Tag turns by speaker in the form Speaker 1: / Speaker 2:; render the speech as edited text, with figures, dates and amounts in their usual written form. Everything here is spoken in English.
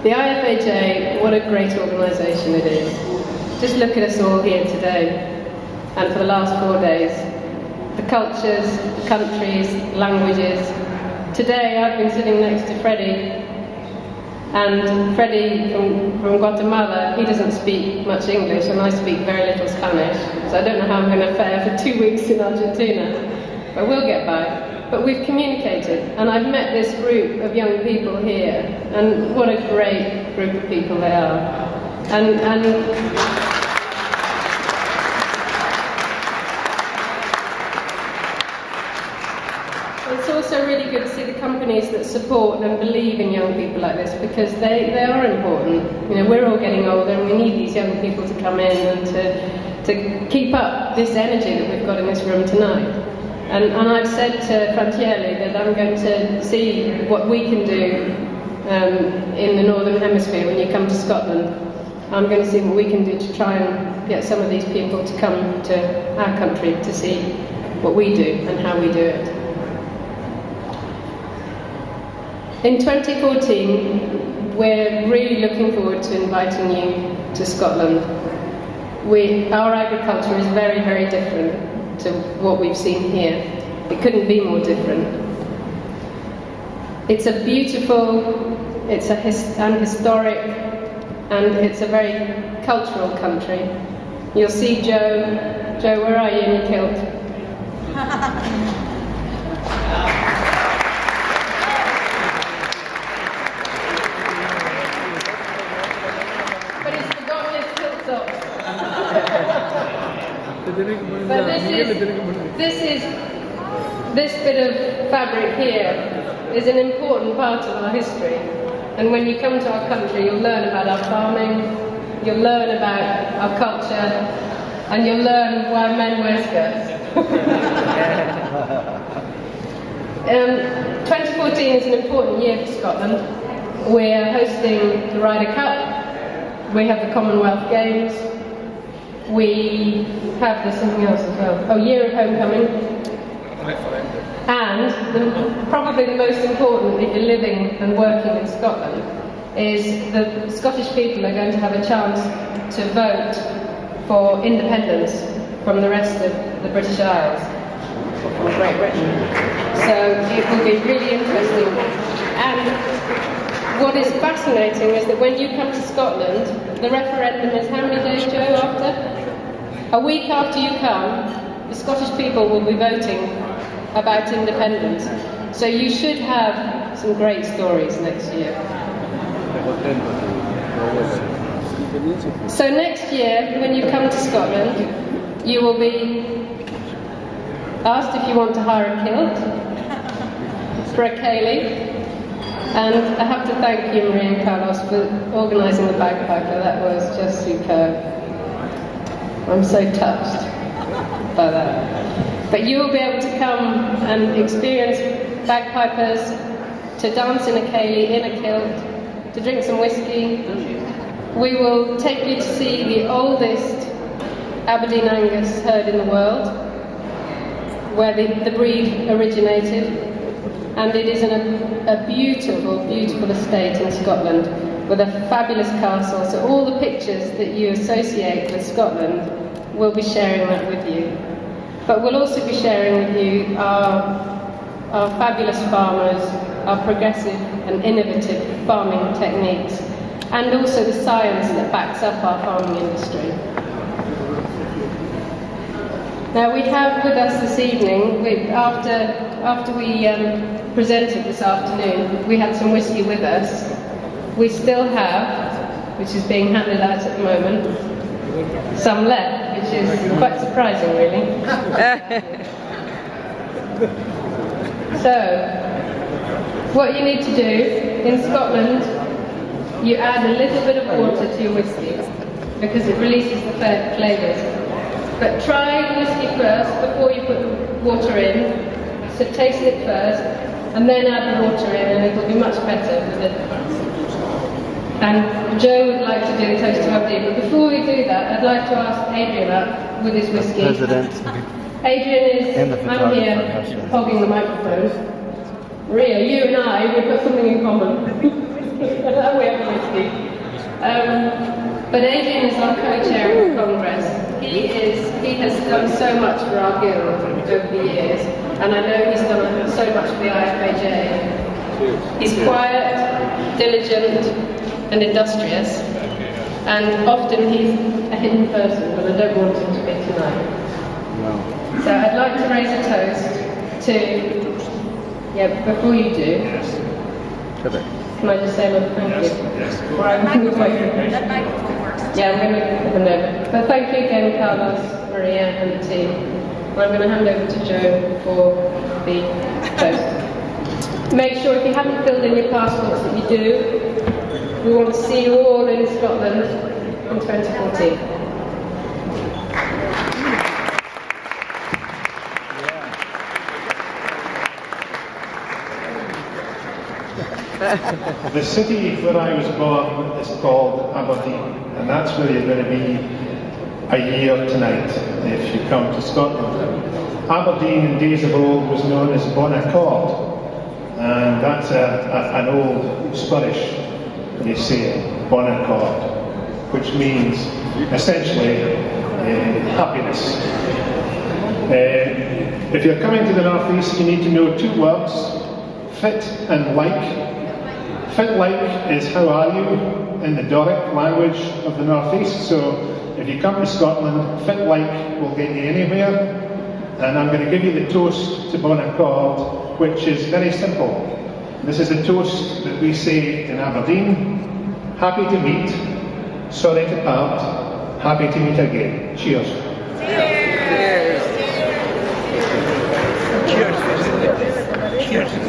Speaker 1: The IFAJ, what a great organisation it is. Just look at us all here today, and for the last 4 days. The cultures, countries, languages. Today I've been sitting next to Freddie, and Freddie from Guatemala, he doesn't speak much English and I speak very little Spanish, so I don't know how I'm going to fare for 2 weeks in Argentina, but we'll get by. But we've communicated, and I've met this group of young people here, and what a great group of people they are. And it's also really good to see the companies that support and believe in young people like this, because they are important. You know, we're all getting older and we need these young people to come in and to keep up this energy that we've got in this room tonight. And I've said to Frantieli that I'm going to see what we can do in the Northern Hemisphere when you come to Scotland. I'm going to see what we can do to try and get some of these people to come to our country to see what we do and how we do it. In 2014, we're really looking forward to inviting you to Scotland. Our agriculture is very, very different to what we've seen here. It couldn't be more different. It's a beautiful, it's an historic, and it's a very cultural country. You'll see Joe. Joe, where are you in your kilt? But he's forgotten his kilt socks. But this bit of fabric here is an important part of our history. And when you come to our country, you'll learn about our farming, you'll learn about our culture, and you'll learn why men wear skirts. 2014 is an important year for Scotland. We're hosting the Ryder Cup, we have the Commonwealth Games, we have something else as well. Oh, Year of Homecoming. And probably the most important, if you're living and working in Scotland, is the Scottish people are going to have a chance to vote for independence from the rest of the British Isles, or from Great Britain. So it will be really interesting. And what is fascinating is that when you come to Scotland, the referendum is how many days, Joe, after? A week after you come, the Scottish people will be voting about independence. So you should have some great stories next year. So next year, when you come to Scotland, you will be asked if you want to hire a kilt for a ceilidh. And I have to thank you, Maria and Carlos, for organising the bagpiper. That was just superb. I'm so touched by that. But you will be able to come and experience bagpipers, to dance in a ceilidh, in a kilt, to drink some whiskey. We will take you to see the oldest Aberdeen Angus herd in the world, where the breed originated. And it is a beautiful, beautiful estate in Scotland with a fabulous castle. So all the pictures that you associate with Scotland, we'll be sharing that with you. But we'll also be sharing with you our fabulous farmers, our progressive and innovative farming techniques, and also the science that backs up our farming industry. Now we have with us this evening, after we presented this afternoon, we had some whiskey with us. We still have, which is being handed out at the moment, some left, which is quite surprising really. So, what you need to do, in Scotland, you add a little bit of water to your whiskey, because it releases the flavours. But try the whiskey first before you put the water in. So taste it first, and then add the water in, and it'll be much better with it. And Joe would like to do the toast to Aberdeen, but before we do that, I'd like to ask Adrian up with his whiskey.
Speaker 2: President.
Speaker 1: Adrian is, I'm here, hogging the microphone. Maria, you and I, we've got something in common. We have a whiskey. you. But Adrian is our co-chair of the Congress. He has done so much for our guild over the years, and I know he's done so much for the IFAJ. He's quiet, diligent, and industrious, and often he's a hidden person, but I don't want him to be tonight. No. So I'd like to raise a toast to, before you do, can I just say a little thank you?
Speaker 2: Yes.
Speaker 1: Or I'm going to Yeah, I'm going to hand over. But thank you again, Carlos, Maria, and the team. And I'm going to hand over to Joe for the toast. Make sure if you haven't filled in your passports that you do. We want to see you all in Scotland in 2014.
Speaker 2: The city where I was born is called Aberdeen, and that's where you're going to be a year tonight if you come to Scotland. Aberdeen in days of old was known as Bonaccord, and that's an old Scottish, they say, Bonaccord, which means essentially happiness. If you're coming to the North East, you need to know two words, fit and like. Fit like is how are you in the Doric language of the North East, so if you come to Scotland, fit like will get you anywhere. And I'm going to give you the toast to Bonaccord, which is very simple. This is a toast that we say in Aberdeen: happy to meet, sorry to part, happy to meet again. Cheers.
Speaker 3: Cheers. Cheers. Cheers.